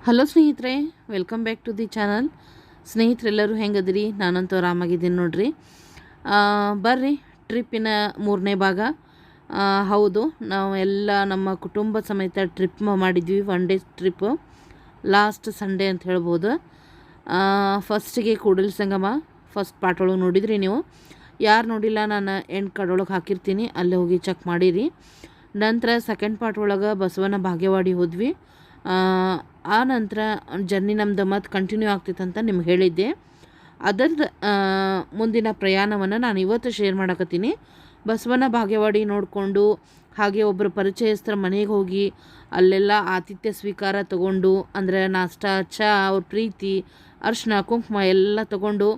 Hello ಸ್ನೇಹಿತರೆ, welcome back to the channel. ಸ್ನೇಹಿತರೆಲ್ಲರೂ ಹೆಂಗದಿರಿ? ನಾನಂತೂ ಆರಾಮಾಗಿದ್ದೀನಿ ನೋಡ್ರಿ. ಬರ್ರಿ, ಟ್ರಿಪ್ಪಿನ 3ನೇ ಭಾಗ. ಹೌದು, ನಾವು ಎಲ್ಲ ನಮ್ಮ ಕುಟುಂಬ ಸಮೇತ ಟ್ರಿಪ್ ಮಾಡಿದ್ವಿ. 1 ಡೇ ಟ್ರಿಪ್ಪು, ಲಾಸ್ಟ್ ಸಂಡೇ ಅಂತ ಹೇಳ್ಬೋದು. ಫಸ್ಟಿಗೆ ಕೂಡಲ ಸಂಗಮ ಫಸ್ಟ್ ಪಾರ್ಟ್ ಒಳಗೆ ನೋಡಿದ್ರಿ ನೀವು. ಯಾರು ನೋಡಿಲ್ಲ, ನಾನು ಎಂಡ್ ಕಾರ್ಡ್ ಒಳಗೆ ಹಾಕಿರ್ತೀನಿ, ಅಲ್ಲೇ ಹೋಗಿ ಚೆಕ್ ಮಾಡಿರಿ. ನಂತರ ಸೆಕೆಂಡ್ ಪಾರ್ಟ್ ಒಳಗೆ ಬಸವನ ಬಾಗೇವಾಡಿ ಹೋದ್ವಿ. ಆ ನಂತರ ಜರ್ನಿ ನಮ್ದು ಮತ್ತು ಕಂಟಿನ್ಯೂ ಆಗ್ತಿತ್ತಂತ ನಿಮ್ಗೆ ಹೇಳಿದ್ದೆ. ಅದರದ್ದು ಮುಂದಿನ ಪ್ರಯಾಣವನ್ನು ನಾನು ಇವತ್ತು ಶೇರ್ ಮಾಡಕತ್ತೀನಿ. ಬಸವನ ಬಾಗೇವಾಡಿ ನೋಡಿಕೊಂಡು, ಹಾಗೆ ಒಬ್ಬರು ಪರಿಚಯಸ್ಥರ ಮನೆಗೆ ಹೋಗಿ ಅಲ್ಲೆಲ್ಲ ಆತಿಥ್ಯ ಸ್ವೀಕಾರ ತಗೊಂಡು, ಅಂದರೆ ನಾಷ್ಟ, ಚಹಾ, ಅವ್ರ ಪ್ರೀತಿ, ಅರ್ಶಿನ ಕುಂಕುಮ ಎಲ್ಲ ತಗೊಂಡು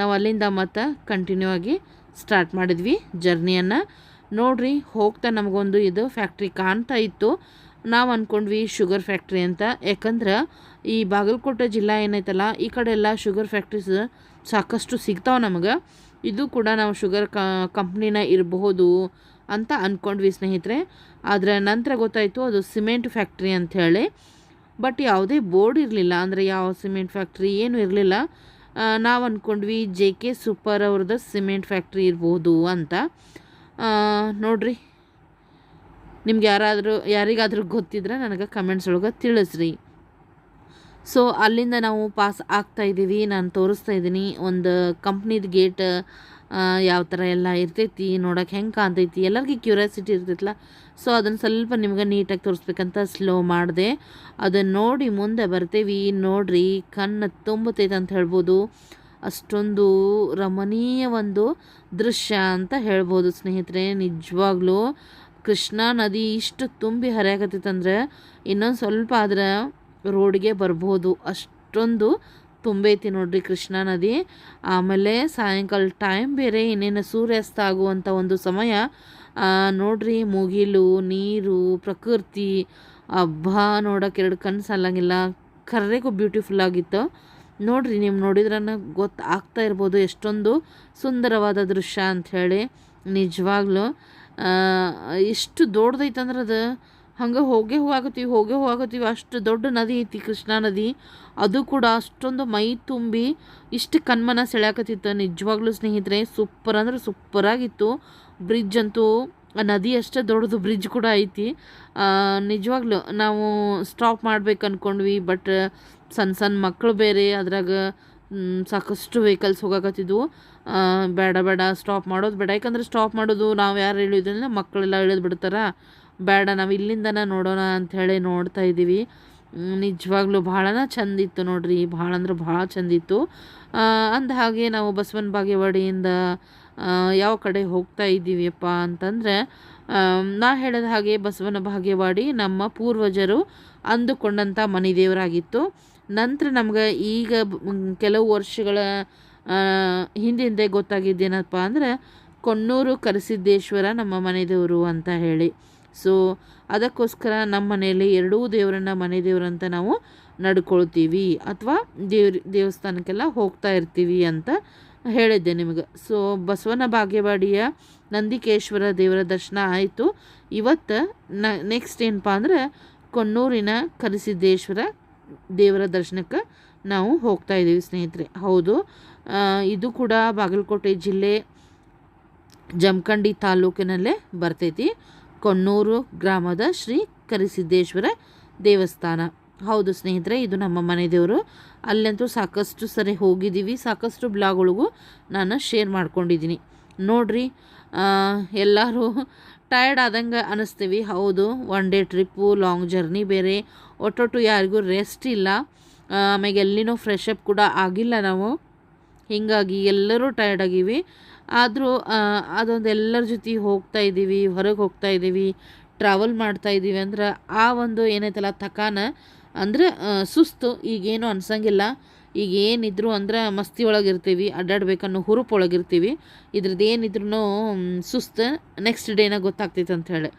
ನಾವು ಅಲ್ಲಿಂದ ಮತ್ತು ಕಂಟಿನ್ಯೂ ಆಗಿ ಸ್ಟಾರ್ಟ್ ಮಾಡಿದ್ವಿ ಜರ್ನಿಯನ್ನು. ನೋಡ್ರಿ, ಹೋಗ್ತಾ ನಮಗೊಂದು ಇದು ಫ್ಯಾಕ್ಟ್ರಿ ಕಾಣ್ತಾ ಇತ್ತು. ನಾವು ಅಂದ್ಕೊಂಡ್ವಿ ಶುಗರ್ ಫ್ಯಾಕ್ಟ್ರಿ ಅಂತ. ಯಾಕಂದ್ರೆ ಈ ಬಾಗಲಕೋಟೆ ಜಿಲ್ಲಾ ಏನೈತಲ್ಲ, ಈ ಕಡೆ ಎಲ್ಲ ಶುಗರ್ ಫ್ಯಾಕ್ಟ್ರೀಸ್ ಸಾಕಷ್ಟು ಸಿಗ್ತಾವೆ ನಮಗೆ. ಇದು ಕೂಡ ನಾವು ಶುಗರ್ ಕಂಪ್ನಿನ ಇರಬಹುದು ಅಂತ ಅಂದ್ಕೊಂಡ್ವಿ ಸ್ನೇಹಿತರೆ. ಆದರೆ ನಂತರ ಗೊತ್ತಾಯಿತು ಅದು ಸಿಮೆಂಟ್ ಫ್ಯಾಕ್ಟ್ರಿ ಅಂಥೇಳಿ. ಬಟ್ ಯಾವುದೇ ಬೋರ್ಡ್ ಇರಲಿಲ್ಲ, ಅಂದರೆ ಯಾವ ಸಿಮೆಂಟ್ ಫ್ಯಾಕ್ಟ್ರಿ ಏನೂ ಇರಲಿಲ್ಲ. ನಾವು ಅಂದ್ಕೊಂಡ್ವಿ JK ಸೂಪರ್ ಅವ್ರದ್ದು ಸಿಮೆಂಟ್ ಫ್ಯಾಕ್ಟ್ರಿ ಇರ್ಬೋದು ಅಂತ. ನೋಡ್ರಿ, ನಿಮ್ಗೆ ಯಾರಿಗಾದರೂ ಗೊತ್ತಿದ್ರೆ ನನಗೆ ಕಮೆಂಟ್ಸ್ ಒಳಗೆ ತಿಳಿಸ್ರಿ. ಸೊ ಅಲ್ಲಿಂದ ನಾವು ಪಾಸ್ ಆಗ್ತಾಯಿದ್ದೀವಿ. ನಾನು ತೋರಿಸ್ತಾ ಇದ್ದೀನಿ ಒಂದು ಕಂಪ್ನಿದು ಗೇಟ್ ಯಾವ ಥರ ಎಲ್ಲ ಇರ್ತೈತಿ, ನೋಡೋಕೆ ಹೆಂಗೆ ಕಾಣ್ತೈತಿ, ಎಲ್ಲರಿಗೂ ಕ್ಯೂರಿಯಾಸಿಟಿ ಇರ್ತೈತಲ್ಲ. ಸೊ ಅದನ್ನು ಸ್ವಲ್ಪ ನಿಮ್ಗೆ ನೀಟಾಗಿ ತೋರಿಸ್ಬೇಕಂತ ಸ್ಲೋ ಮಾಡಿದೆ. ಅದನ್ನು ನೋಡಿ ಮುಂದೆ ಬರ್ತೇವಿ. ನೋಡ್ರಿ, ಕಣ್ಣು ತುಂಬತೈತೆ ಅಂತ ಹೇಳ್ಬೋದು. ಅಷ್ಟೊಂದು ರಮಣೀಯ ಒಂದು ದೃಶ್ಯ ಅಂತ ಹೇಳ್ಬೋದು ಸ್ನೇಹಿತರೆ. ನಿಜವಾಗ್ಲೂ ಕೃಷ್ಣಾ ನದಿ ಇಷ್ಟು ತುಂಬಿ ಹರಿಯಾಕತ್ತೈತಂದ್ರೆ ಇನ್ನೊಂದು ಸ್ವಲ್ಪ ಆದ್ರೆ ರೋಡ್ಗೆ ಬರ್ಬೋದು, ಅಷ್ಟೊಂದು ತುಂಬೈತಿ ನೋಡ್ರಿ ಕೃಷ್ಣಾ ನದಿ. ಆಮೇಲೆ ಸಾಯಂಕಾಲ ಟೈಮ್ ಬೇರೆ, ಇನ್ನೇನು ಸೂರ್ಯಾಸ್ತ ಆಗುವಂಥ ಒಂದು ಸಮಯ. ನೋಡ್ರಿ, ಮುಗಿಲು, ನೀರು, ಪ್ರಕೃತಿ, ಹಬ್ಬ ನೋಡೋಕೆ 2 ಕಣ್ಣು ಸಾಲಂಗಿಲ್ಲ. ಕರ್ರೆಗೂ ಬ್ಯೂಟಿಫುಲ್ ಆಗಿತ್ತು ನೋಡ್ರಿ. ನೀವು ನೋಡಿದ್ರೆ ಗೊತ್ತಾಗ್ತಾ ಇರ್ಬೋದು ಎಷ್ಟೊಂದು ಸುಂದರವಾದ ದೃಶ್ಯ ಅಂಥೇಳಿ. ನಿಜವಾಗ್ಲೂ ಎಷ್ಟು ದೊಡ್ಡದೈತಂದ್ರೆ ಅದು ಹಂಗೆ ಹೋಗೇ ಹೋಗತ್ತೀವಿ. ಅಷ್ಟು ದೊಡ್ಡ ನದಿ ಐತಿ ಕೃಷ್ಣಾ ನದಿ. ಅದು ಕೂಡ ಅಷ್ಟೊಂದು ಮೈ ತುಂಬಿ ಇಷ್ಟು ಕಣ್ಮನ ಸೆಳ್ಯಾಕತ್ತಿತ್ತು. ನಿಜವಾಗ್ಲೂ ಸ್ನೇಹಿತರೆ, ಸೂಪರ್ ಅಂದರೆ ಸೂಪರಾಗಿತ್ತು. ಬ್ರಿಡ್ಜ್ ಅಂತೂ, ನದಿ ಅಷ್ಟೇ ದೊಡ್ಡದು ಬ್ರಿಡ್ಜ್ ಕೂಡ ಐತಿ. ನಿಜವಾಗ್ಲೂ ನಾವು ಸ್ಟಾಪ್ ಮಾಡ್ಬೇಕು ಅಂದ್ಕೊಂಡ್ವಿ. ಬಟ್ ಸಣ್ಣ ಮಕ್ಕಳು ಬೇರೆ, ಅದ್ರಾಗ ಸಾಕಷ್ಟು ವೆಹಿಕಲ್ಸ್ ಹೋಗಾಕತ್ತಿದ್ವು. ಬೇಡ ಸ್ಟಾಪ್ ಮಾಡೋದು ಬೇಡ. ಯಾಕಂದರೆ ಸ್ಟಾಪ್ ಮಾಡೋದು ನಾವು ಯಾರು ಇಳಿಯೋದಿಲ್ಲ, ಮಕ್ಕಳೆಲ್ಲ ಇಳಿದು ಬಿಡ್ತಾರ. ಬೇಡ, ನಾವು ಇಲ್ಲಿಂದನ ನೋಡೋಣ ಅಂಥೇಳಿ ನೋಡ್ತಾ ಇದ್ದೀವಿ. ನಿಜವಾಗ್ಲೂ ಭಾಳನ ಚಂದಿತ್ತು ನೋಡ್ರಿ, ಭಾಳ ಅಂದ್ರೆ ಭಾಳ ಚಂದಿತ್ತು. ಅಂದ ಹಾಗೆ ನಾವು ಬಸವನ ಬಾಗೇವಾಡಿಯಿಂದ ಯಾವ ಕಡೆ ಹೋಗ್ತಾ ಇದ್ದೀವಿಯಪ್ಪ ಅಂತಂದರೆ, ನಾ ಹೇಳಿದ ಹಾಗೆ ಬಸವನ ಬಾಗೇವಾಡಿ ನಮ್ಮ ಪೂರ್ವಜರು ಅಂದುಕೊಂಡಂಥ ಮನೆ ದೇವರಾಗಿತ್ತು. ನಂತರ ನಮ್ಗೆ ಈಗ ಕೆಲವು ವರ್ಷಗಳ ಹಿಂದೆ ಗೊತ್ತಾಗಿದ್ದೇನಪ್ಪ ಅಂದರೆ, ಕೊಣ್ಣೂರು ಕರಿಸಿದ್ದೇಶ್ವರ ನಮ್ಮ ಮನೆ ದೇವರು ಅಂತ ಹೇಳಿ. ಸೊ ಅದಕ್ಕೋಸ್ಕರ ನಮ್ಮ ಮನೆಯಲ್ಲಿ 2 ದೇವರನ್ನ ಮನೆ ದೇವರಂತ ನಾವು ನಡ್ಕೊಳ್ತೀವಿ, ಅಥವಾ ದೇವಸ್ಥಾನಕ್ಕೆಲ್ಲ ಹೋಗ್ತಾ ಇರ್ತೀವಿ ಅಂತ ಹೇಳಿದ್ದೆ ನಿಮಗೆ. ಸೊ ಬಸವನ ಬಾಗೇವಾಡಿಯ ನಂದಿಕೇಶ್ವರ ದೇವರ ದರ್ಶನ ಆಯಿತು. ಇವತ್ತು ನೆಕ್ಸ್ಟ್ ಏನಪ್ಪ ಅಂದರೆ, ಕೊಣ್ಣೂರಿನ ಕರಿಸಿದ್ದೇಶ್ವರ ದೇವರ ದರ್ಶನಕ್ಕೆ ನಾವು ಹೋಗ್ತಾ ಇದ್ದೀವಿ ಸ್ನೇಹಿತರೆ. ಹೌದು, ಇದು ಕೂಡ ಬಾಗಲಕೋಟೆ ಜಿಲ್ಲೆ ಜಮಖಂಡಿ ತಾಲೂಕಿನಲ್ಲೇ ಬರ್ತೈತಿ. ಕೊಣ್ಣೂರು ಗ್ರಾಮದ ಶ್ರೀ ಕರಿಸಿದ್ದೇಶ್ವರ ದೇವಸ್ಥಾನ. ಹೌದು ಸ್ನೇಹಿತರೆ, ಇದು ನಮ್ಮ ಮನೆ ದೇವರು. ಅಲ್ಲಂತೂ ಸಾಕಷ್ಟು ಸರಿ ಹೋಗಿದ್ದೀವಿ. ಸಾಕಷ್ಟು ಬ್ಲಾಗ್ಗಳಿಗೂ ನಾನು ಶೇರ್ ಮಾಡ್ಕೊಂಡಿದ್ದೀನಿ ನೋಡ್ರಿ. ಎಲ್ಲರೂ ಟಯರ್ಡ್ ಆದಂಗೆ ಅನ್ನಿಸ್ತೀವಿ. ಹೌದು, 1 ಡೇ ಟ್ರಿಪ್ಪು, ಲಾಂಗ್ ಜರ್ನಿ ಬೇರೆ, ಒಟ್ಟೊಟ್ಟು ಯಾರಿಗೂ ರೆಸ್ಟ್ ಇಲ್ಲ. ಆಮೇಲೆ ಎಲ್ಲಿನೂ ಫ್ರೆಶ್ ಅಪ್ ಕೂಡ ಆಗಿಲ್ಲ ನಾವು. ಹೀಗಾಗಿ ಎಲ್ಲರೂ ಟಯರ್ಡ್ ಆಗೀವಿ. ಆದರೂ ಅದೊಂದು ಎಲ್ಲರ ಜೊತೆ ಹೋಗ್ತಾ ಇದ್ದೀವಿ, ಹೊರಗೆ ಹೋಗ್ತಾ ಇದ್ದೀವಿ, ಟ್ರಾವೆಲ್ ಮಾಡ್ತಾ ಇದ್ದೀವಿ ಅಂದ್ರೆ ಆ ಒಂದು ಏನೈತಲ್ಲ ಥಕಾನ ಅಂದರೆ ಸುಸ್ತು ಈಗೇನು ಅನ್ಸಂಗಿಲ್ಲ. ಈಗ ಏನಿದ್ರು ಅಂದ್ರೆ ಮಸ್ತಿ ಒಳಗಿರ್ತೀವಿ, ಅಡ್ಡಾಡ್ಬೇಕನ್ನೋ ಹುರುಪೊಳಗಿರ್ತೀವಿ. ಇದ್ರದ್ದು ಏನಿದ್ರು ಸುಸ್ತು ನೆಕ್ಸ್ಟ್ ಡೇನ ಗೊತ್ತಾಗ್ತೈತೆ ಅಂಥೇಳಿ.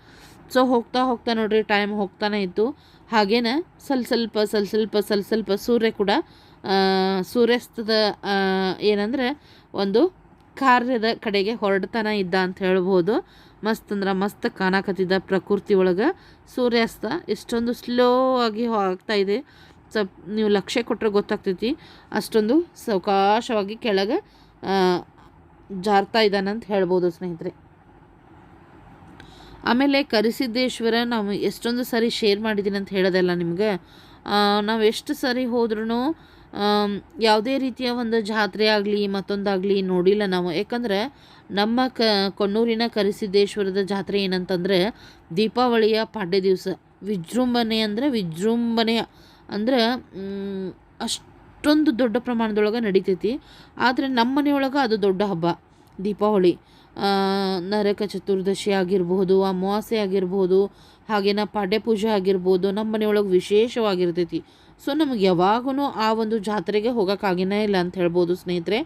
ಸೊ ಹೋಗ್ತಾ ನೋಡ್ರಿ, ಟೈಮ್ ಹೋಗ್ತಾನೆ ಇತ್ತು. ಹಾಗೇನೆ ಸ್ವಲ್ಪ ಸೂರ್ಯ ಕೂಡ ಸೂರ್ಯಾಸ್ತದ ಏನಂದರೆ ಒಂದು ಕಾರ್ಯದ ಕಡೆಗೆ ಹೊರಡ್ತಾನೆ ಇದ್ದ ಅಂತ ಹೇಳ್ಬೋದು. ಮಸ್ತ್ ಅಂದ್ರೆ ಮಸ್ತ್ ಕಾಣಕತ್ತಿದ್ದ ಪ್ರಕೃತಿ ಒಳಗೆ. ಸೂರ್ಯಾಸ್ತ ಎಷ್ಟೊಂದು ಸ್ಲೋ ಆಗಿ ಆಗ್ತಾಯಿದೆ. ನೀವು ಲಕ್ಷ್ಯ ಕೊಟ್ಟರೆ ಗೊತ್ತಾಗ್ತೈತಿ ಅಷ್ಟೊಂದು ಸಾವಕಾಶವಾಗಿ ಕೆಳಗೆ ಜಾರ್ತಾ ಇದ್ದಾನಂತ ಹೇಳ್ಬೋದು ಸ್ನೇಹಿತರೆ. ಆಮೇಲೆ ಕರಿಸಿದ್ದೇಶ್ವರ ನಾವು ಎಷ್ಟೊಂದು ಸಾರಿ ಶೇರ್ ಮಾಡಿದ್ದೀನಿ ಅಂತ ಹೇಳೋದಲ್ಲ ನಿಮಗೆ. ನಾವು ಎಷ್ಟು ಸರಿ ಹೋದ್ರೂ ಯಾವುದೇ ರೀತಿಯ ಒಂದು ಜಾತ್ರೆ ಆಗಲಿ ಮತ್ತೊಂದಾಗಲಿ ನೋಡಿಲ್ಲ ನಾವು. ಯಾಕಂದರೆ ನಮ್ಮ ಕೊಣ್ಣೂರಿನ ಕರಿಸಿದ್ದೇಶ್ವರದ ಜಾತ್ರೆ ಏನಂತಂದರೆ ದೀಪಾವಳಿಯ ಪಾಡ್ಯ ದಿವಸ ವಿಜೃಂಭಣೆ ಅಂದರೆ ಅಷ್ಟೊಂದು ದೊಡ್ಡ ಪ್ರಮಾಣದೊಳಗೆ ನಡಿತೈತಿ. ಆದರೆ ನಮ್ಮ ಮನೆಯೊಳಗೆ ಅದು ದೊಡ್ಡ ಹಬ್ಬ ದೀಪಾವಳಿ. ನರಕ ಚತುರ್ದಶಿ ಆಗಿರ್ಬೋದು, ಅಮಾವಾಸ್ಯೆ ಆಗಿರ್ಬೋದು, ಹಾಗೇನ ಪಾಡ್ಯ ಪೂಜೆ ಆಗಿರ್ಬೋದು, ನಮ್ಮ ಮನೆಯೊಳಗೆ ವಿಶೇಷವಾಗಿರ್ತೈತಿ. ಸೊ ನಮಗೆ ಯಾವಾಗೂ ಆ ಒಂದು ಜಾತ್ರೆಗೆ ಹೋಗೋಕ್ಕಾಗಿನೇ ಇಲ್ಲ ಅಂತ ಹೇಳ್ಬೋದು ಸ್ನೇಹಿತರೆ.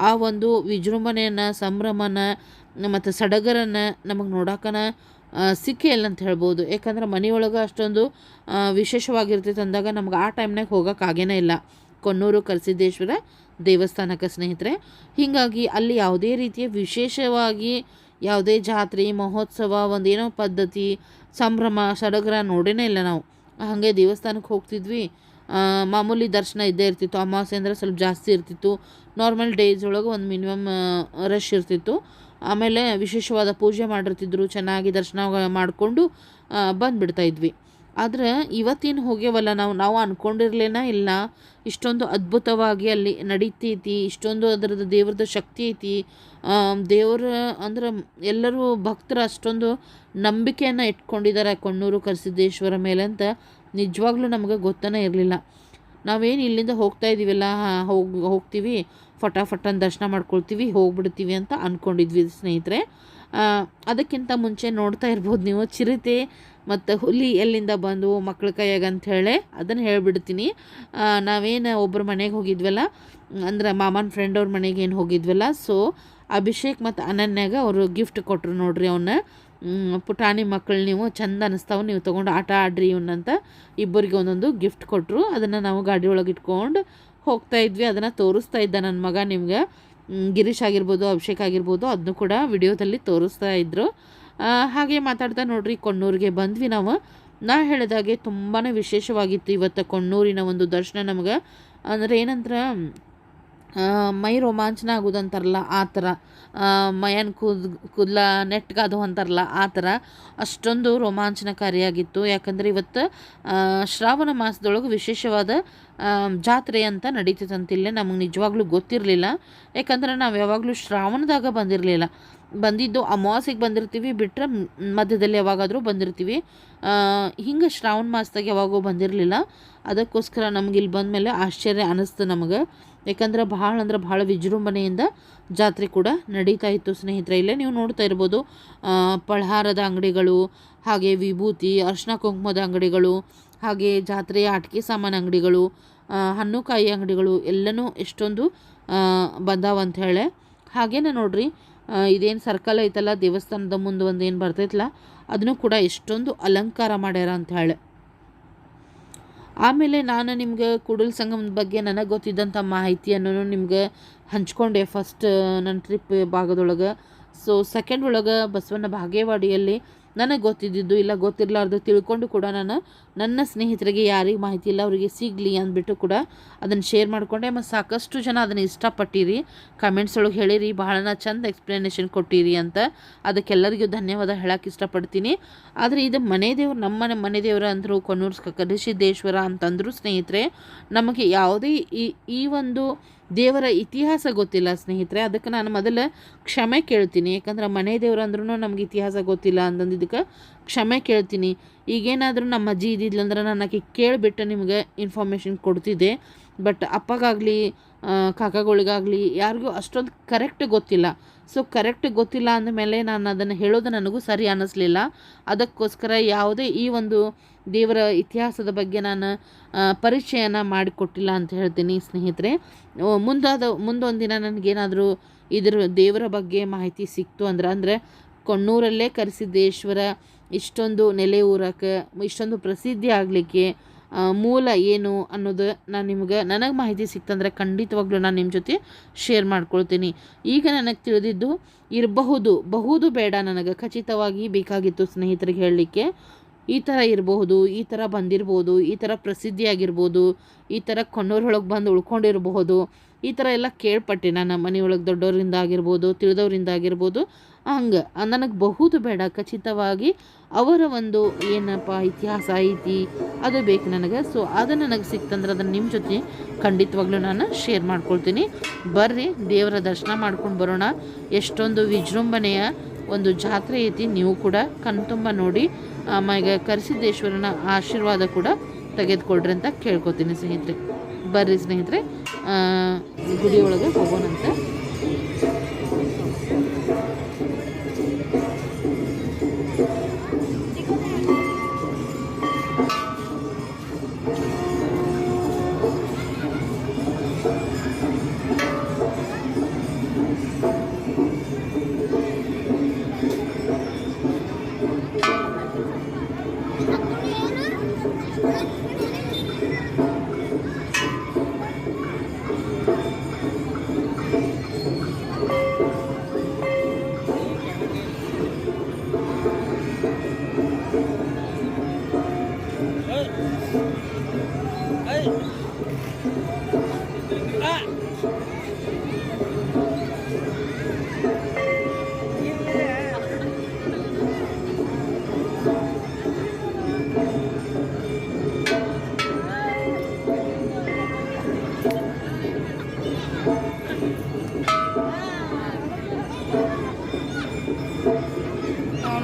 ಆ ಒಂದು ವಿಜೃಂಭಣೆಯನ್ನು, ಸಂಭ್ರಮನ ಮತ್ತು ಸಡಗರನ್ನು ನಮಗೆ ನೋಡೋಕನ ಸಿಕ್ಕೇ ಇಲ್ಲ ಅಂತ ಹೇಳ್ಬೋದು. ಯಾಕಂದ್ರೆ ಮನೆಯೊಳಗೆ ಅಷ್ಟೊಂದು ವಿಶೇಷವಾಗಿರ್ತೈತೆ ಅಂದಾಗ ನಮ್ಗೆ ಆ ಟೈಮ್ನಾಗ ಹೋಗೋಕ್ಕಾಗೇ ಇಲ್ಲ ಕೊಣ್ಣೂರು ಕರಿಸಿದ್ದೇಶ್ವರ ದೇವಸ್ಥಾನಕ್ಕೆ ಸ್ನೇಹಿತರೆ. ಹೀಗಾಗಿ ಅಲ್ಲಿ ಯಾವುದೇ ರೀತಿಯ ವಿಶೇಷವಾಗಿ ಯಾವುದೇ ಜಾತ್ರೆ ಮಹೋತ್ಸವ ಒಂದೇನೋ ಪದ್ಧತಿ ಸಂಭ್ರಮ ಸಡಗರ ನೋಡೇ ಇಲ್ಲ ನಾವು. ಹಾಗೆ ದೇವಸ್ಥಾನಕ್ಕೆ ಹೋಗ್ತಿದ್ವಿ, ಮಾಮೂಲಿ ದರ್ಶನ ಇದ್ದೇ ಇರ್ತಿತ್ತು. ಅಮಾವಾಸ್ಯೆ ಅಂದರೆ ಸ್ವಲ್ಪ ಜಾಸ್ತಿ ಇರ್ತಿತ್ತು. ನಾರ್ಮಲ್ ಡೇಸ್ ಒಳಗೆ ಒಂದು ಮಿನಿಮಮ್ ರಶ್ ಇರ್ತಿತ್ತು. ಆಮೇಲೆ ವಿಶೇಷವಾದ ಪೂಜೆ ಮಾಡಿರ್ತಿದ್ರು, ಚೆನ್ನಾಗಿ ದರ್ಶನ ಮಾಡಿಕೊಂಡು ಬಂದುಬಿಡ್ತಾಯಿದ್ವಿ. ಆದರೆ ಇವತ್ತೇನು ಹೋಗ್ಯವಲ್ಲ ನಾವು ಅಂದ್ಕೊಂಡಿರ್ಲೇನ ಇಲ್ಲ ಇಷ್ಟೊಂದು ಅದ್ಭುತವಾಗಿ ಅಲ್ಲಿ ನಡೀತೈತಿ, ಇಷ್ಟೊಂದು ಅದರದ್ದು ದೇವ್ರದ್ದು ಶಕ್ತಿ ಐತಿ. ದೇವರ ಅಂದ್ರೆ ಎಲ್ಲರೂ ಭಕ್ತರು ಅಷ್ಟೊಂದು ನಂಬಿಕೆಯನ್ನು ಇಟ್ಕೊಂಡಿದ್ದಾರೆ ಕೊಣ್ಣೂರು ಕರಿಸಿದ್ದೇಶ್ವರ ಮೇಲೆ ಅಂತ ನಿಜವಾಗ್ಲೂ ನಮಗೆ ಗೊತ್ತನೇ ಇರಲಿಲ್ಲ. ನಾವೇನು ಇಲ್ಲಿಂದ ಹೋಗ್ತಾ ಇದ್ದೀವಲ್ಲ, ಹೋಗ್ತೀವಿ ಫಟಾಫಟನ್ ದರ್ಶನ ಮಾಡ್ಕೊಳ್ತೀವಿ ಹೋಗ್ಬಿಡ್ತೀವಿ ಅಂತ ಅಂದ್ಕೊಂಡಿದ್ವಿ ಸ್ನೇಹಿತರೆ. ಅದಕ್ಕಿಂತ ಮುಂಚೆ ನೋಡ್ತಾ ಇರ್ಬೋದು ನೀವು ಚಿರತೆ ಮತ್ತು ಹುಲಿ ಎಲ್ಲಿಂದ ಬಂದು ಮಕ್ಳ ಕೈಯಾಗ ಅಂಥೇಳಿ ಅದನ್ನು ಹೇಳ್ಬಿಡ್ತೀನಿ. ನಾವೇನು ಒಬ್ಬರ ಮನೆಗೆ ಹೋಗಿದ್ವಲ್ಲ, ಅಂದ್ರೆ ಮಾಮನ ಫ್ರೆಂಡ್ ಅವ್ರ ಮನೆಗೆ ಏನು ಹೋಗಿದ್ವಲ್ಲ, ಸೊ ಅಭಿಷೇಕ್ ಮತ್ತು ಅನನ್ಯಾಗ ಅವರು ಗಿಫ್ಟ್ ಕೊಟ್ಟರು ನೋಡ್ರಿ. ಅವನ್ನ ಪುಟಾಣಿ ಮಕ್ಕಳು ನೀವು ಚಂದ ಅನ್ನಿಸ್ತಾವೆ, ನೀವು ತೊಗೊಂಡು ಆಟ ಆಡ್ರಿ ಇವನ್ನಂತ ಇಬ್ಬರಿಗೆ ಒಂದೊಂದು ಗಿಫ್ಟ್ ಕೊಟ್ಟರು. ಅದನ್ನು ನಾವು ಗಾಡಿ ಒಳಗೆ ಇಟ್ಕೊಂಡು ಹೋಗ್ತಾ ಇದ್ವಿ. ಅದನ್ನು ತೋರಿಸ್ತಾ ಇದ್ದ ನನ್ನ ಮಗ ನಿಮ್ಗೆ, ಗಿರೀಶ್ ಆಗಿರ್ಬೋದು ಅಭಿಷೇಕ್ ಆಗಿರ್ಬೋದು, ಅದನ್ನು ಕೂಡ ವಿಡಿಯೋದಲ್ಲಿ ತೋರಿಸ್ತಾ ಇದ್ದರು. ಹಾಗೆ ಮಾತಾಡ್ತಾ ನೋಡ್ರಿ ಕೊಣ್ಣೂರಿಗೆ ಬಂದ್ವಿ ನಾವು. ನಾ ಹೇಳಿದಾಗೆ ತುಂಬಾ ವಿಶೇಷವಾಗಿತ್ತು ಇವತ್ತು ಕೊಣ್ಣೂರಿನ ಒಂದು ದರ್ಶನ ನಮ್ಗೆ. ಅಂದರೆ ಏನಂದ್ರೆ ಮೈ ರೋಮಾಂಚನ ಆಗೋದಂತಾರಲ್ಲ ಆ ಥರ, ಮೈಯನ್ ಕೂದಲ ನೆಟ್ಗಾದು ಅಂತಾರಲ್ಲ ಆ ಥರ ಅಷ್ಟೊಂದು ರೋಮಾಂಚನಕಾರಿಯಾಗಿತ್ತು. ಯಾಕಂದರೆ ಇವತ್ತು ಶ್ರಾವಣ ಮಾಸದೊಳಗೆ ವಿಶೇಷವಾದ ಜಾತ್ರೆ ಅಂತ ನಡೀತೈತಂತಿಲ್ಲ. ನಮಗೆ ನಿಜವಾಗ್ಲೂ ಗೊತ್ತಿರಲಿಲ್ಲ. ಯಾಕಂದ್ರೆ ನಾವು ಯಾವಾಗಲೂ ಶ್ರಾವಣದಾಗ ಬಂದಿದ್ದು ಅಮಾವಾಸ್ಯೆಗೆ ಬಂದಿರ್ತೀವಿ, ಬಿಟ್ಟರೆ ಮಧ್ಯದಲ್ಲಿ ಯಾವಾಗಾದರೂ ಬಂದಿರ್ತೀವಿ. ಹಿಂಗೆ ಶ್ರಾವಣ ಮಾಸದಾಗ ಯಾವಾಗೂ ಬಂದಿರಲಿಲ್ಲ. ಅದಕ್ಕೋಸ್ಕರ ನಮ್ಗೆ ಇಲ್ಲಿ ಬಂದಮೇಲೆ ಆಶ್ಚರ್ಯ ಅನ್ನಿಸ್ತು ನಮಗೆ. ಯಾಕಂದ್ರೆ ಭಾಳ ವಿಜೃಂಭಣೆಯಿಂದ ಜಾತ್ರೆ ಕೂಡ ನಡೀತಾ ಇತ್ತು ಸ್ನೇಹಿತರೆ. ಇಲ್ಲೇ ನೀವು ನೋಡ್ತಾ ಇರ್ಬೋದು ಪಲಹಾರದ ಅಂಗಡಿಗಳು, ಹಾಗೆ ವಿಭೂತಿ ಅರ್ಶಿನ ಕುಂಕುಮದ ಅಂಗಡಿಗಳು, ಹಾಗೆ ಜಾತ್ರೆಯ ಆಟಿಕೆ ಸಾಮಾನು ಅಂಗಡಿಗಳು, ಹಣ್ಣು ಕಾಯಿ ಅಂಗಡಿಗಳು ಎಲ್ಲನೂ ಎಷ್ಟೊಂದು ಬಂದಾವಂತ ಹೇಳಿ. ಹಾಗೇನೆ ನೋಡ್ರಿ ಇದೇನು ಸರ್ಕಲ್ ಐತಲ್ಲ ದೇವಸ್ಥಾನದ ಮುಂದೆ ಒಂದು ಏನು ಬರ್ತೈತಲ್ಲ ಅದನ್ನು ಕೂಡ ಎಷ್ಟೊಂದು ಅಲಂಕಾರ ಮಾಡ್ಯಾರ ಅಂತ ಹೇಳಿ. ಆಮೇಲೆ ನಾನು ನಿಮ್ಗೆ ಕೂಡಲ ಸಂಗಮದ ಬಗ್ಗೆ ನನಗೆ ಗೊತ್ತಿದ್ದಂಥ ಮಾಹಿತಿಯನ್ನು ನಿಮ್ಗೆ ಹಂಚ್ಕೊಂಡೆ ಫಸ್ಟ್ ನನ್ನ ಟ್ರಿಪ್ ಭಾಗದೊಳಗೆ. ಸೊ ಸೆಕೆಂಡ್ ಒಳಗೆ ಬಸವಣ್ಣ ಬಾಗೇವಾಡಿಯಲ್ಲಿ ನನಗೆ ಗೊತ್ತಿದ್ದು ಇಲ್ಲ ಗೊತ್ತಿರಲಾರ್ದು ತಿಳ್ಕೊಂಡು ಕೂಡ ನಾನು ನನ್ನ ಸ್ನೇಹಿತರಿಗೆ ಯಾರಿಗೆ ಮಾಹಿತಿ ಇಲ್ಲ ಅವರಿಗೆ ಸಿಗಲಿ ಅಂದ್ಬಿಟ್ಟು ಕೂಡ ಅದನ್ನು ಶೇರ್ ಮಾಡಿಕೊಂಡೆ. ಮತ್ತು ಸಾಕಷ್ಟು ಜನ ಅದನ್ನು ಇಷ್ಟಪಟ್ಟಿರಿ, ಕಮೆಂಟ್ಸ್ ಒಳಗೆ ಹೇಳಿರಿ, ಬಹಳ ಚಂದ ಎಕ್ಸ್ಪ್ಲನೇಷನ್ ಕೊಟ್ಟಿರಿ ಅಂತ. ಅದಕ್ಕೆಲ್ಲರಿಗೂ ಧನ್ಯವಾದ ಹೇಳೋಕೆ ಇಷ್ಟಪಡ್ತೀನಿ. ಆದರೆ ಇದು ಮನೆ ದೇವ್ರು, ನಮ್ಮ ಮನೆ ದೇವ್ರು ಅಂದರು ಕೊಣ್ಣೂರು ಕರಿಸಿದ್ದೇಶ್ವರ ಅಂತಂದರು ಸ್ನೇಹಿತರೆ. ನಮಗೆ ಯಾವುದೇ ಈ ಒಂದು ದೇವರ ಇತಿಹಾಸ ಗೊತ್ತಿಲ್ಲ ಸ್ನೇಹಿತರೆ. ಅದಕ್ಕೆ ನಾನು ಮೊದಲು ಕ್ಷಮೆ ಕೇಳ್ತೀನಿ. ಯಾಕಂದ್ರೆ ಮನೆ ದೇವ್ರು ಅಂದ್ರೂ ನಮ್ಗೆ ಇತಿಹಾಸ ಗೊತ್ತಿಲ್ಲ ಅಂತಂದಿದ್ದಕ್ಕೆ ಕ್ಷಮೆ ಕೇಳ್ತೀನಿ. ಈಗೇನಾದರೂ ನಮ್ಮ ಅಜ್ಜಿ ಇದ್ದಿದ್ಲಂದ್ರೆ ನಾನು ಆಕೆ ಕೇಳಿಬಿಟ್ಟು ನಿಮ್ಗೆ ಇನ್ಫಾರ್ಮೇಷನ್ ಕೊಡ್ತಿದ್ದೆ. ಬಟ್ ಅಪ್ಪಗಾಗಲಿ ಕಾಕಾಗಳಿಗಾಗಲಿ ಯಾರಿಗೂ ಅಷ್ಟೊಂದು ಕರೆಕ್ಟ್ ಗೊತ್ತಿಲ್ಲ. ಸೊ ಕರೆಕ್ಟ್ ಗೊತ್ತಿಲ್ಲ ಅಂದಮೇಲೆ ನಾನು ಅದನ್ನು ಹೇಳೋದು ನನಗೂ ಸರಿ ಅನ್ನಿಸ್ಲಿಲ್ಲ. ಅದಕ್ಕೋಸ್ಕರ ಯಾವುದೇ ಈ ಒಂದು ದೇವರ ಇತಿಹಾಸದ ಬಗ್ಗೆ ನಾನು ಪರಿಚಯನ ಮಾಡಿಕೊಟ್ಟಿಲ್ಲ ಅಂತ ಹೇಳ್ತೀನಿ ಸ್ನೇಹಿತರೆ. ಮುಂದೊಂದು ದಿನ ನನಗೇನಾದರೂ ಇದರ ದೇವರ ಬಗ್ಗೆ ಮಾಹಿತಿ ಸಿಕ್ತು ಅಂದರೆ ಕೊಣ್ಣೂರಲ್ಲೇ ಕರಿಸಿದ್ದೇಶ್ವರ ಇಷ್ಟೊಂದು ನೆಲೆ ಊರಕ್ಕೆ, ಇಷ್ಟೊಂದು ಪ್ರಸಿದ್ಧಿ ಆಗಲಿಕ್ಕೆ ಮೂಲ ಏನು ಅನ್ನೋದು ನನಗೆ ಮಾಹಿತಿ ಸಿಕ್ತಂದ್ರೆ ಖಂಡಿತವಾಗ್ಲೂ ನಾನು ನಿಮ್ಮ ಜೊತೆ ಶೇರ್ ಮಾಡ್ಕೊಳ್ತೀನಿ. ಈಗ ನನಗೆ ತಿಳಿದಿದ್ದು ಬಹುದು ಬೇಡ, ನನಗೆ ಖಚಿತವಾಗಿ ಬೇಕಾಗಿತ್ತು ಸ್ನೇಹಿತರಿಗೆ ಹೇಳಲಿಕ್ಕೆ. ಈ ಥರ ಇರಬಹುದು, ಈ ಥರ ಬಂದಿರ್ಬೋದು, ಈ ಥರ ಪ್ರಸಿದ್ಧಿಯಾಗಿರ್ಬೋದು, ಈ ಥರ ಕೊಣ್ಣೂರೊಳಗೆ ಬಂದು ಉಳ್ಕೊಂಡಿರಬಹುದು, ಈ ಥರ ಎಲ್ಲ ಕೇಳ್ಪಟ್ಟೆ ನಾನು ಮನೆಯೊಳಗೆ ದೊಡ್ಡವರಿಂದ ಆಗಿರ್ಬೋದು, ತಿಳಿದವರಿಂದ ಆಗಿರ್ಬೋದು. ಹಂಗೆ ನನಗೆ ಬಹುದು ಬೇಡ, ಖಚಿತವಾಗಿ ಅವರ ಒಂದು ಏನಪ್ಪ ಇತಿಹಾಸ ಐತಿ ಅದು ಬೇಕು ನನಗೆ. ಸೊ ಅದು ನನಗೆ ಸಿಕ್ತಂದ್ರೆ ಅದನ್ನು ನಿಮ್ಮ ಜೊತೆ ಖಂಡಿತವಾಗ್ಲೂ ನಾನು ಶೇರ್ ಮಾಡ್ಕೊಳ್ತೀನಿ. ಬರ್ರಿ ದೇವರ ದರ್ಶನ ಮಾಡ್ಕೊಂಡು ಬರೋಣ. ಎಷ್ಟೊಂದು ವಿಜೃಂಭಣೆಯ ಒಂದು ಜಾತ್ರೆ ಐತಿ. ನೀವು ಕೂಡ ಕಣ್ತುಂಬ ನೋಡಿ ಆಮೇಲೆ ಕರಿಸಿದ್ದೇಶ್ವರನ ಆಶೀರ್ವಾದ ಕೂಡ ತೆಗೆದುಕೊಳ್ರಿ ಅಂತ ಕೇಳ್ಕೊತೀನಿ ಸ್ನೇಹಿತರೆ. ಬರ್ರಿ ಸ್ನೇಹಿತರೆ, ಗುಡಿಯೊಳಗೆ ಹೋಗೋಣಂತೆ.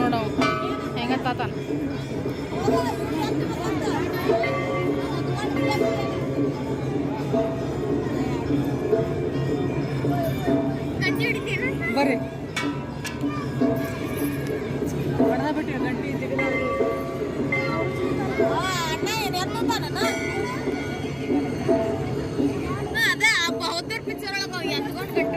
ನೋಡೋ ಹೆಂಗತ್ತಾತ ಬರ್ರಿ ಬಿಟ್ಟು ಗಂಟಿ ಅದೇ ಆ ಬಹದ್ದೂರ್ ಪಿಕ್ಚರ್ ಒಳಗೆ ಎತ್ಕೊಂಡು ಗಂಟೆ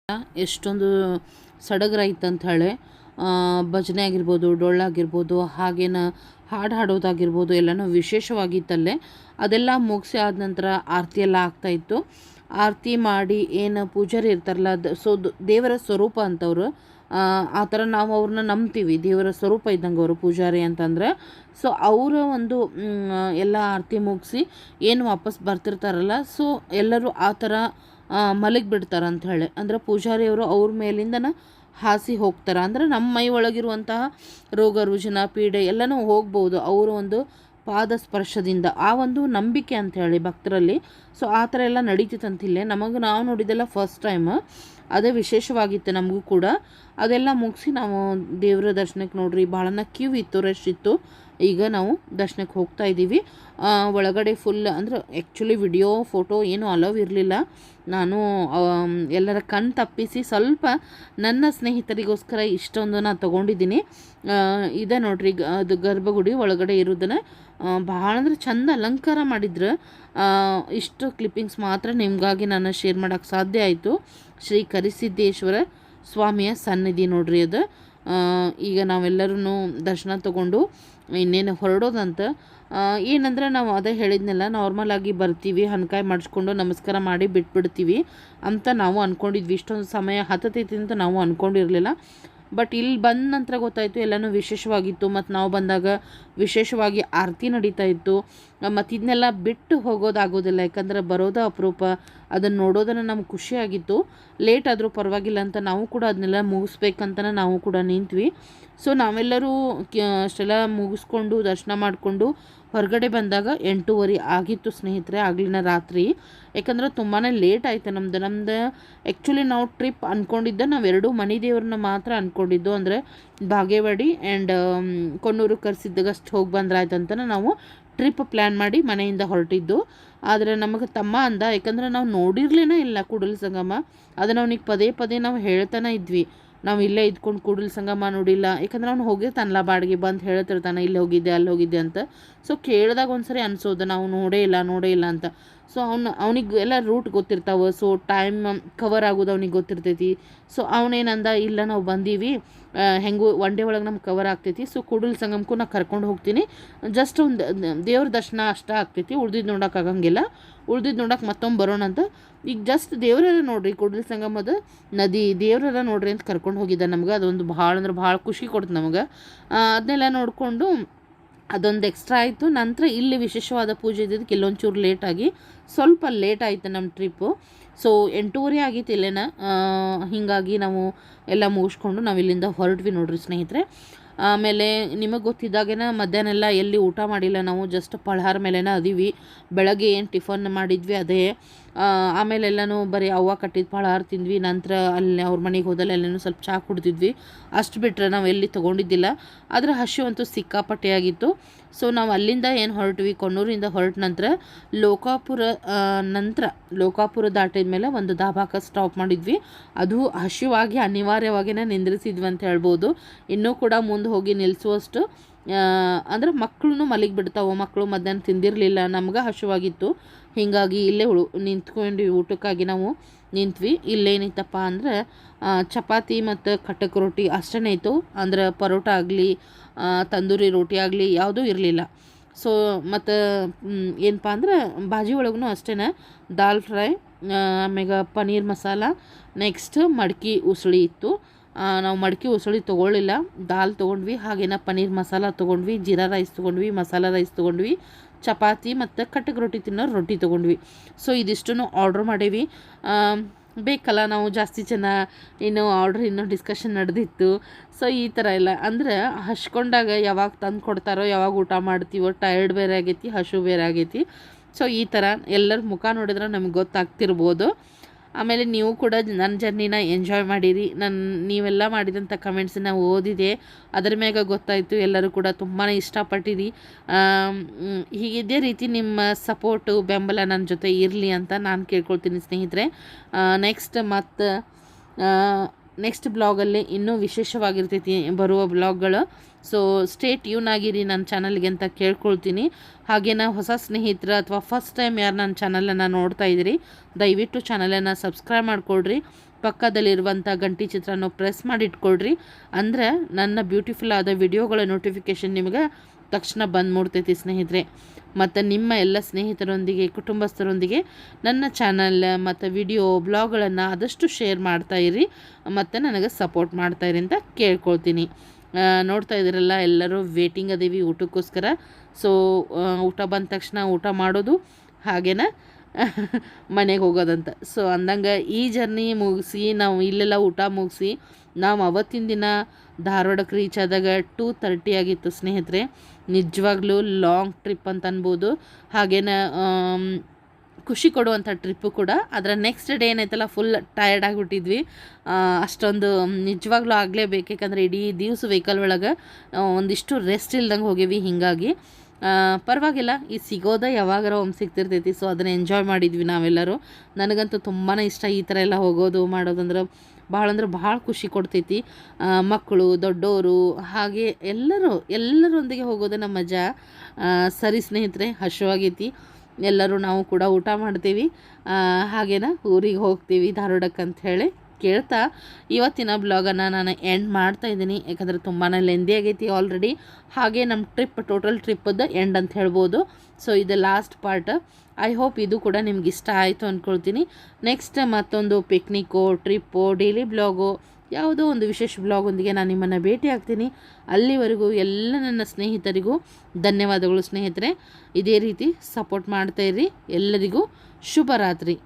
ಎಷ್ಟೊಂದು ಸಡಗರ ಇತ್ತಂತ ಹೇಳಿ ಭಜನೆ ಆಗಿರ್ಬೋದು, ಡೊಳ್ಳಾಗಿರ್ಬೋದು, ಹಾಗೇನ ಹಾಡು ಹಾಡೋದಾಗಿರ್ಬೋದು ಎಲ್ಲನೂ ವಿಶೇಷವಾಗಿತ್ತಲ್ಲೇ. ಅದೆಲ್ಲ ಮುಗಿಸಿ ಆದ ನಂತರ ಆರತಿ ಎಲ್ಲ ಆಗ್ತಾಯಿತ್ತು. ಆರತಿ ಮಾಡಿ ಏನು ಪೂಜಾರಿ ಇರ್ತಾರಲ್ಲ ದೇವರ ಸ್ವರೂಪ ಅಂತವ್ರು, ಆ ಥರ ನಾವು ಅವ್ರನ್ನ ನಂಬ್ತೀವಿ. ದೇವರ ಸ್ವರೂಪ ಇದ್ದಂಗೆ ಅವರು ಪೂಜಾರಿ ಅಂತಂದ್ರೆ. ಸೊ ಅವರ ಒಂದು ಎಲ್ಲ ಆರತಿ ಮುಗಿಸಿ ಏನು ವಾಪಸ್ ಬರ್ತಿರ್ತಾರಲ್ಲ, ಸೊ ಎಲ್ಲರೂ ಆ ಥರ ಮಲಗಿಬಿಡ್ತಾರೆ ಅಂತ ಹೇಳಿ. ಅಂದರೆ ಪೂಜಾರಿಯವರು ಅವ್ರ ಮೇಲಿಂದನ ಹಾಸಿ ಹೋಗ್ತಾರೆ. ಅಂದರೆ ನಮ್ಮ ಮೈ ಒಳಗಿರುವಂತಹ ರೋಗ ರುಜಿನ ಪೀಡೆ ಎಲ್ಲನೂ ಹೋಗ್ಬೋದು ಅವರ ಒಂದು ಪಾದ ಸ್ಪರ್ಶದಿಂದ. ಆ ಒಂದು ನಂಬಿಕೆ ಅಂತ ಹೇಳಿ ಭಕ್ತರಲ್ಲಿ. ಸೊ ಆ ಥರ ಎಲ್ಲ ನಡೀತಿತ್ತಂತಿಲ್ಲೇ. ನಾವು ನೋಡಿದ್ದೆಲ್ಲ ಫಸ್ಟ್ ಟೈಮ್, ಅದೇ ವಿಶೇಷವಾಗಿತ್ತು ನಮಗೂ ಕೂಡ. ಅದೆಲ್ಲ ಮುಗಿಸಿ ನಾವು ದೇವರ ದರ್ಶನಕ್ಕೆ ನೋಡ್ರಿ ಭಾಳನ ಕ್ಯೂ ಇತ್ತು, ರಶ್ ಇತ್ತು. ಈಗ ನಾವು ದರ್ಶನಕ್ಕೆ ಹೋಗ್ತಾ ಇದ್ದೀವಿ. ಒಳಗಡೆ ಫುಲ್ ಅಂದ್ರೆ ಆ್ಯಕ್ಚುಲಿ ವಿಡಿಯೋ ಫೋಟೋ ಏನೂ ಅಲೌವ್ ಇರಲಿಲ್ಲ. ನಾನು ಎಲ್ಲರ ಕಣ್ಣು ತಪ್ಪಿಸಿ ಸ್ವಲ್ಪ ನನ್ನ ಸ್ನೇಹಿತರಿಗೋಸ್ಕರ ಇಷ್ಟೊಂದು ನಾನು ತೊಗೊಂಡಿದ್ದೀನಿ. ಇದೆ ನೋಡ್ರಿ, ಅದು ಗರ್ಭಗುಡಿ ಒಳಗಡೆ ಇರೋದನ್ನು ಭಾಳ ಅಂದ್ರೆ ಚಂದ ಅಲಂಕಾರ ಮಾಡಿದ್ರು. ಇಷ್ಟು ಕ್ಲಿಪ್ಪಿಂಗ್ಸ್ ಮಾತ್ರ ನಿಮಗಾಗಿ ನಾನು ಶೇರ್ ಮಾಡೋಕ್ಕೆ ಸಾಧ್ಯ ಆಯಿತು. ಶ್ರೀ ಕರಿಸಿದ್ದೇಶ್ವರ ಸ್ವಾಮಿಯ ಸನ್ನಿಧಿ ನೋಡ್ರಿ ಅದು. ಈಗ ನಾವೆಲ್ಲರೂ ದರ್ಶನ ತಗೊಂಡು ಇನ್ನೇನು ಹೊರಡೋದಂತ. ಏನಂದ್ರೆ ನಾವು ಅದೇ ಹೇಳಿದ್ನೆಲ್ಲ, ನಾರ್ಮಲಾಗಿ ಬರ್ತೀವಿ, ಹಣ್ಕಾಯಿ ಮಾಡಿಸ್ಕೊಂಡು ನಮಸ್ಕಾರ ಮಾಡಿ ಬಿಟ್ಬಿಡ್ತೀವಿ ಅಂತ ನಾವು ಅಂದ್ಕೊಂಡಿದ್ವಿ. ಇಷ್ಟೊಂದು ಸಮಯ ಹತ್ತತೈತಿ ಅಂತ ನಾವು ಅಂದ್ಕೊಂಡಿರಲಿಲ್ಲ. ಬಟ್ ಇಲ್ಲಿ ಬಂದ ನಂತರ ಗೊತ್ತಾಯಿತು ಎಲ್ಲನೂ ವಿಶೇಷವಾಗಿತ್ತು. ಮತ್ತು ನಾವು ಬಂದಾಗ ವಿಶೇಷವಾಗಿ ಆರತಿ ನಡೀತಾ ಇತ್ತು. ಮತ್ತು ಇದನ್ನೆಲ್ಲ ಬಿಟ್ಟು ಹೋಗೋದಾಗೋದಿಲ್ಲ, ಯಾಕಂದರೆ ಬರೋದು ಅಪರೂಪ. ಅದನ್ನು ನೋಡೋದನ್ನು ನಮ್ಗೆ ಖುಷಿಯಾಗಿತ್ತು. ಲೇಟ್ ಆದರೂ ಪರವಾಗಿಲ್ಲ ಅಂತ ನಾವು ಕೂಡ ಅದನ್ನೆಲ್ಲ ಮುಗಿಸ್ಬೇಕಂತಲೇ ನಾವು ಕೂಡ ನಿಂತ್ವಿ. ಸೊ ನಾವೆಲ್ಲರೂ ಅಷ್ಟೆಲ್ಲ ಮುಗಿಸ್ಕೊಂಡು ದರ್ಶನ ಮಾಡಿಕೊಂಡು ಹೊರಗಡೆ ಬಂದಾಗ 8:30 ಆಗಿತ್ತು ಸ್ನೇಹಿತರೆ, ಆಗ್ಲಿನ ರಾತ್ರಿ. ಯಾಕಂದ್ರೆ ತುಂಬಾ ಲೇಟ್ ಆಯಿತು ನಮ್ಮದು ಆ್ಯಕ್ಚುಲಿ ನಾವು ಟ್ರಿಪ್ ಅಂದ್ಕೊಂಡಿದ್ದೆ, ನಾವು 2 ಮನೆ ದೇವ್ರನ್ನ ಮಾತ್ರ ಅಂದ್ಕೊಂಡಿದ್ದು. ಅಂದರೆ ಬಾಗೇವಾಡಿ ಆ್ಯಂಡ್ ಕೊಣ್ಣೂರು ಕರ್ಸಿದ್ದಾಗಷ್ಟು ಹೋಗಿ ಬಂದ್ರಾಯ್ತು ಅಂತ ನಾವು ಟ್ರಿಪ್ ಪ್ಲ್ಯಾನ್ ಮಾಡಿ ಮನೆಯಿಂದ ಹೊರಟಿದ್ದು. ಆದರೆ ನಮಗೆ ತಮ್ಮ ಅಂದ, ಯಾಕಂದ್ರೆ ನಾವು ನೋಡಿರ್ಲೇನೇ ಇಲ್ಲ ಕೂಡಲ ಸಂಗಮ. ಅದನ್ನು ಅವನಿಗೆ ಪದೇ ಪದೇ ನಾವು ಹೇಳ್ತಾನೆ ಇದ್ವಿ, ನಾವು ಇಲ್ಲೇ ಇದ್ಕೊಂಡು ಕೂಡಲ ಸಂಗಮ ನೋಡಿಲ್ಲ. ಯಾಕಂದ್ರೆ ಅವ್ನು ಹೋಗಿರ್ತಾನಲ್ಲ ಬಾಡಿಗೆ ಬಂದು ಹೇಳ್ತಿರ್ತಾನೆ ಇಲ್ಲಿ ಹೋಗಿದ್ದೆ ಅಲ್ಲಿ ಹೋಗಿದ್ದೆ ಅಂತ. ಸೊ ಕೇಳಿದಾಗ ಒಂದ್ಸರಿ ಅನ್ಸೋದು ನಾವು ನೋಡೇ ಇಲ್ಲ ಅಂತ. ಸೊ ಅವನಿಗೆ ಎಲ್ಲ ರೂಟ್ ಗೊತ್ತಿರ್ತಾವೆ. ಸೊ ಟೈಮ್ ಕವರ್ ಆಗೋದು ಅವ್ನಿಗೆ ಗೊತ್ತಿರ್ತೈತಿ. ಸೊ ಅವನೇನಂದ, ಇಲ್ಲ ನಾವು ಬಂದೀವಿ, ಹೆಂಗೂ ಒನ್ ಡೇ ಒಳಗೆ ನಮ್ಗೆ ಕವರ್ ಆಗ್ತೈತಿ. ಸೊ ಕೂಡಲ ಸಂಗಮಕ್ಕೂ ನಾನು ಕರ್ಕೊಂಡು ಹೋಗ್ತೀನಿ, ಜಸ್ಟ್ ಒಂದು ದೇವ್ರ ದರ್ಶನ ಅಷ್ಟೇ ಆಗ್ತೈತಿ, ಉಳ್ದಿದ್ದು ನೋಡೋಕ್ಕಾಗಂಗಿಲ್ಲ, ಉಳ್ದಿದ್ದು ನೋಡೋಕೆ ಮತ್ತೊಮ್ಮೆ ಬರೋಣ ಅಂತ. ಈಗ ಜಸ್ಟ್ ದೇವರೆಲ್ಲ ನೋಡ್ರಿ, ಕೂಡಲ ಸಂಗಮದ ನದಿ ದೇವರೆಲ್ಲ ನೋಡ್ರಿ ಅಂತ ಕರ್ಕೊಂಡು ಹೋಗಿದ್ದ ನಮ್ಗೆ. ಅದೊಂದು ಭಾಳ ಅಂದ್ರೆ ಭಾಳ ಖುಷಿ ಕೊಡ್ತು ನಮಗೆ. ಅದನ್ನೆಲ್ಲ ನೋಡಿಕೊಂಡು ಅದೊಂದು ಎಕ್ಸ್ಟ್ರಾ ಆಯಿತು. ನಂತರ ಇಲ್ಲಿ ವಿಶೇಷವಾದ ಪೂಜೆ ಇದ್ದಿದ್ದಕ್ಕೆ ಇಲ್ಲೊಂಚೂರು ಲೇಟಾಗಿ ಸ್ವಲ್ಪ ಲೇಟ್ ಆಯಿತು ನಮ್ಮ ಟ್ರಿಪ್ಪು. ಸೊ 8:30 ಆಗಿತ್ತು ಇಲ್ಲೇನ. ಹೀಗಾಗಿ ನಾವು ಎಲ್ಲ ಮುಗಿಸ್ಕೊಂಡು ನಾವು ಇಲ್ಲಿಂದ ಹೊರಟ್ವಿ ನೋಡ್ರಿ ಸ್ನೇಹಿತರೆ. ಆಮೇಲೆ ನಿಮಗೆ ಗೊತ್ತಿದ್ದಾಗೇನ ಮಧ್ಯಾಹ್ನ ಎಲ್ಲ ಎಲ್ಲಿ ಊಟ ಮಾಡಿಲ್ಲ ನಾವು, ಜಸ್ಟ್ ಫಳಹಾರ ಮೇಲೆನ ಅದೀವಿ. ಬೆಳಗ್ಗೆ ಏನು ಟಿಫನ್ ಮಾಡಿದ್ವಿ ಅದೇ. ಆಮೇಲೆಲ್ಲನೂ ಬರೀ ಅವ್ವ ಕಟ್ಟಿದ ಫಳಹಾರ ತಿಂದ್ವಿ. ನಂತರ ಅಲ್ಲಿ ಅವ್ರ ಮನೆಗೆ ಹೋದಲ್ಲಿ ಎಲ್ಲನೂ ಸ್ವಲ್ಪ ಚಹಾ ಕುಡ್ದಿದ್ವಿ. ಅಷ್ಟು ಬಿಟ್ಟರೆ ನಾವು ಎಲ್ಲಿ ತೊಗೊಂಡಿದ್ದಿಲ್ಲ. ಆದರೆ ಹಸಿವು ಅಂತೂ ಸಿಕ್ಕಾಪಟ್ಟೆ ಆಗಿತ್ತು. ಸೊ ನಾವು ಅಲ್ಲಿಂದ ಏನು ಹೊರಟ್ವಿ, ಕೊಣ್ಣೂರಿಂದ ಹೊರಟ ನಂತರ ಲೋಕಾಪುರ ದಾಟಿದ ಮೇಲೆ ಒಂದು ದಾಬಾಕ್ಕೆ ಸ್ಟಾಪ್ ಮಾಡಿದ್ವಿ. ಅದು ಹಸಿವಾಗಿ ಅನಿವಾರ್ಯವಾಗಿಯೇ ನಿಂದ್ರಿಸಿದ್ವಿ ಅಂತ ಹೇಳ್ಬೋದು. ಇನ್ನೂ ಕೂಡ ಮುಂದೆ ಹೋಗಿ ನಿಲ್ಲಿಸುವಷ್ಟು ಅಂದರೆ ಮಕ್ಕಳು ಮಲಗಿಬಿಡ್ತಾವೆ. ಮಕ್ಕಳು ಮಧ್ಯಾಹ್ನ ತಿಂದಿರಲಿಲ್ಲ, ನಮ್ಗೆ ಹಸಿವಾಗಿತ್ತು. ಹೀಗಾಗಿ ಇಲ್ಲೇ ನಿಂತ್ಕೊಂಡು ಊಟಕ್ಕಾಗಿ ನಾವು ನಿಂತ್ವಿ. ಇಲ್ಲೇನಿತ್ತಪ್ಪ ಅಂದರೆ ಚಪಾತಿ ಮತ್ತು ಖಟಕ್ ರೊಟ್ಟಿ ಅಷ್ಟೇ ಇತ್ತು. ಅಂದರೆ ಪರೋಟ ಆಗಲಿ ತಂದೂರಿ ರೋಟಿ ಆಗಲಿ ಯಾವುದೂ ಇರಲಿಲ್ಲ. ಸೊ ಮತ್ತು ಏನಪ್ಪ ಅಂದ್ರೆ ಭಾಜಿ ಒಳಗೂ ಅಷ್ಟೇ, ದಾಲ್ ಫ್ರೈ, ಆಮೇಲೆ ಪನ್ನೀರ್ ಮಸಾಲ, ನೆಕ್ಸ್ಟ್ ಮಡ್ಕಿ ಉಸಳಿ ಇತ್ತು. ನಾವು ಮಡ್ಕಿ ಉಸಳಿ ತೊಗೊಳ್ಳಿಲ್ಲ, ದಾಲ್ ತೊಗೊಂಡ್ವಿ. ಹಾಗೇನ ಪನ್ನೀರ್ ಮಸಾಲ ತೊಗೊಂಡ್ವಿ, ಜೀರಾ ರೈಸ್ ತೊಗೊಂಡ್ವಿ, ಮಸಾಲ ರೈಸ್ ತೊಗೊಂಡ್ವಿ, ಚಪಾತಿ ಮತ್ತು ಖಟಕ್ ರೊಟ್ಟಿ ತಿನ್ನೋ ರೊಟ್ಟಿ ತೊಗೊಂಡ್ವಿ. ಸೊ ಇದಿಷ್ಟನ್ನು ಆರ್ಡ್ರ್ ಮಾಡೀವಿ. ಬೇಕಲ್ಲ, ನಾವು ಜಾಸ್ತಿ ಜನ ಇನ್ನೂ ಡಿಸ್ಕಷನ್ ನಡೆದಿತ್ತು. ಸೊ ಈ ಥರ ಎಲ್ಲ ಅಂದರೆ ಹಚ್ಕೊಂಡಾಗ ಯಾವಾಗ ತಂದು ಕೊಡ್ತಾರೋ, ಯಾವಾಗ ಊಟ ಮಾಡ್ತೀವೋ, ಟಯರ್ಡ್ ಬೇರೆ ಆಗೈತಿ, ಹಸು ಬೇರೆ ಆಗೈತಿ. ಸೊ ಈ ಥರ ಎಲ್ಲರ ಮುಖ ನೋಡಿದ್ರೆ ನಮ್ಗೆ ಗೊತ್ತಾಗ್ತಿರ್ಬೋದು. ಆಮೇಲೆ ನೀವು ಕೂಡ ನನ್ನ ಜರ್ನಿನ ಎಂಜಾಯ್ ಮಾಡಿರಿ. ನೀವೆಲ್ಲ ಮಾಡಿದಂಥ ಕಮೆಂಟ್ಸನ್ನ ಓದಿದೆ, ಅದರ ಮ್ಯಾಗ ಗೊತ್ತಾಯಿತು ಎಲ್ಲರೂ ಕೂಡ ತುಂಬಾ ಇಷ್ಟಪಟ್ಟಿರಿ. ಹೀಗಿದೇ ರೀತಿ ನಿಮ್ಮ ಸಪೋರ್ಟು ಬೆಂಬಲ ನನ್ನ ಜೊತೆ ಇರಲಿ ಅಂತ ನಾನು ಕೇಳ್ಕೊಳ್ತೀನಿ ಸ್ನೇಹಿತರೆ. ನೆಕ್ಸ್ಟ್ ಬ್ಲಾಗಲ್ಲಿ ಇನ್ನೂ ವಿಶೇಷವಾಗಿರ್ತೈತಿ ಬರುವ ಬ್ಲಾಗ್ಗಳು. ಸೊ ಸ್ಟೇ ಟ್ಯೂನ್ ಆಗಿರಿ ನನ್ನ ಚಾನಲ್ಗೆ ಅಂತ ಕೇಳ್ಕೊಳ್ತೀನಿ. ಹಾಗೇನ ಹೊಸ ಸ್ನೇಹಿತರು ಅಥವಾ ಫಸ್ಟ್ ಟೈಮ್ ಯಾರು ನನ್ನ ಚಾನಲನ್ನು ನೋಡ್ತಾ ಇದ್ದೀರಿ, ದಯವಿಟ್ಟು ಚಾನಲನ್ನು ಸಬ್ಸ್ಕ್ರೈಬ್ ಮಾಡಿಕೊಡ್ರಿ. ಪಕ್ಕದಲ್ಲಿರುವಂಥ ಗಂಟಿ ಚಿತ್ರನ ಪ್ರೆಸ್ ಮಾಡಿ ಇಟ್ಕೊಳ್ರಿ. ಅಂದರೆ ನನ್ನ ಬ್ಯೂಟಿಫುಲ್ ಆದ ವಿಡಿಯೋಗಳ ನೋಟಿಫಿಕೇಷನ್ ನಿಮಗೆ ತಕ್ಷಣ ಬಂದು ಮೂಡ್ತೈತಿ ಸ್ನೇಹಿತರೆ. ಮತ್ತು ನಿಮ್ಮ ಎಲ್ಲ ಸ್ನೇಹಿತರೊಂದಿಗೆ ಕುಟುಂಬಸ್ಥರೊಂದಿಗೆ ನನ್ನ ಚಾನಲ್ ಮತ್ತು ವಿಡಿಯೋ ಬ್ಲಾಗ್ಗಳನ್ನು ಆದಷ್ಟು ಶೇರ್ ಮಾಡ್ತಾಯಿರಿ ಮತ್ತು ನನಗೆ ಸಪೋರ್ಟ್ ಮಾಡ್ತಾಯಿರಿ ಅಂತ ಕೇಳ್ಕೊಳ್ತೀನಿ. ನೋಡ್ತಾ ಇದ್ದೀರಲ್ಲ, ಎಲ್ಲರೂ ವೇಟಿಂಗ್ ಅದೀವಿ ಊಟಕ್ಕೋಸ್ಕರ. ಸೊ ಊಟ ಬಂದ ತಕ್ಷಣ ಊಟ ಮಾಡೋದು, ಹಾಗೇನ ಮನೆಗೆ ಹೋಗೋದಂತ. ಸೊ ಅಂದಂಗೆ ಈ ಜರ್ನಿ ಮುಗಿಸಿ ನಾವು ಇಲ್ಲೆಲ್ಲ ಊಟ ಮುಗಿಸಿ ನಾವು ಅವತ್ತಿನ ದಿನ ಧಾರವಾಡಕ್ಕೆ ರೀಚ್ ಆದಾಗ 2:30 ಆಗಿತ್ತು ಸ್ನೇಹಿತರೆ. ನಿಜವಾಗ್ಲೂ ಲಾಂಗ್ ಟ್ರಿಪ್ ಅಂತ ಅನ್ಬೋದು, ಹಾಗೇನ ಖುಷಿ ಕೊಡುವಂಥ ಟ್ರಿಪ್ಪು ಕೂಡ. ಅದರ ನೆಕ್ಸ್ಟ್ ಡೇ ಏನೈತಲ್ಲ ಫುಲ್ ಟಯರ್ಡ್ ಆಗಿಬಿಟ್ಟಿದ್ವಿ. ಅಷ್ಟೊಂದು ನಿಜವಾಗ್ಲೂ ಆಗಲೇಬೇಕು, ಯಾಕಂದರೆ ಇಡೀ ದಿವಸ ವೆಹಿಕಲ್ ಒಳಗೆ ಒಂದಿಷ್ಟು ರೆಸ್ಟ್ ಇಲ್ದಂಗೆ ಹೋಗೇವಿ. ಹೀಗಾಗಿ ಪರವಾಗಿಲ್ಲ, ಈ ಸಿಗೋದೇ ಯಾವಾಗಾರ ಒಮ್ಮೆ ಸಿಗ್ತಿರ್ತೈತಿ. ಸೊ ಅದನ್ನು ಎಂಜಾಯ್ ಮಾಡಿದ್ವಿ ನಾವೆಲ್ಲರೂ. ನನಗಂತೂ ತುಂಬಾ ಇಷ್ಟ ಈ ಥರ ಎಲ್ಲ ಹೋಗೋದು ಮಾಡೋದಂದ್ರೆ. ಭಾಳ ಖುಷಿ ಕೊಡ್ತೈತಿ. ಮಕ್ಕಳು, ದೊಡ್ಡವರು, ಹಾಗೆ ಎಲ್ಲರೊಂದಿಗೆ ಹೋಗೋದು ನಮ್ಮ ಮಜಾ. ಸರಿ ಸ್ನೇಹಿತರೆ, ಹಸಿವಾಗೈತಿ. ಎಲ್ಲರೂ ನಾವು ಕೂಡ ಊಟ ಮಾಡ್ತೀವಿ, ಹಾಗೇನ ಊರಿಗೆ ಹೋಗ್ತೀವಿ ಧಾರವಾಡಕ್ಕೆ ಅಂತ ಹೇಳಿ ಕೇಳ್ತಾ ಇವತ್ತಿನ ಬ್ಲಾಗನ್ನು ನಾನು ಎಂಡ್ ಮಾಡ್ತಾಯಿದ್ದೀನಿ. ಯಾಕಂದರೆ ತುಂಬಾ ಲೆಂದಿ ಆಗೈತಿ ಆಲ್ರೆಡಿ. ಹಾಗೆ ನಮ್ಮ ಟೋಟಲ್ ಟ್ರಿಪ್ಪದ್ದು ಎಂಡ್ ಅಂತ ಹೇಳ್ಬೋದು. ಸೊ ಇದು ಲಾಸ್ಟ್ ಪಾರ್ಟ್. ಐ ಹೋಪ್ ಇದು ಕೂಡ ನಿಮ್ಗೆ ಇಷ್ಟ ಆಯಿತು ಅಂದ್ಕೊಳ್ತೀನಿ. ನೆಕ್ಸ್ಟ್ ಮತ್ತೊಂದು ಪಿಕ್ನಿಕ್ಕೋ, ಟ್ರಿಪ್ಪೋ, ಡೈಲಿ ಬ್ಲಾಗೋ, ಯಾವುದೋ ಒಂದು ವಿಶೇಷ ಬ್ಲಾಗೊಂದಿಗೆ ನಾನು ನಿಮ್ಮನ್ನು ಭೇಟಿ ಆಗ್ತೀನಿ. ಅಲ್ಲಿವರೆಗೂ ಎಲ್ಲ ನನ್ನ ಸ್ನೇಹಿತರಿಗೂ ಧನ್ಯವಾದಗಳು ಸ್ನೇಹಿತರೆ. ಇದೇ ರೀತಿ ಸಪೋರ್ಟ್ ಮಾಡ್ತಾಯಿರಿ. ಎಲ್ಲರಿಗೂ ಶುಭರಾತ್ರಿ.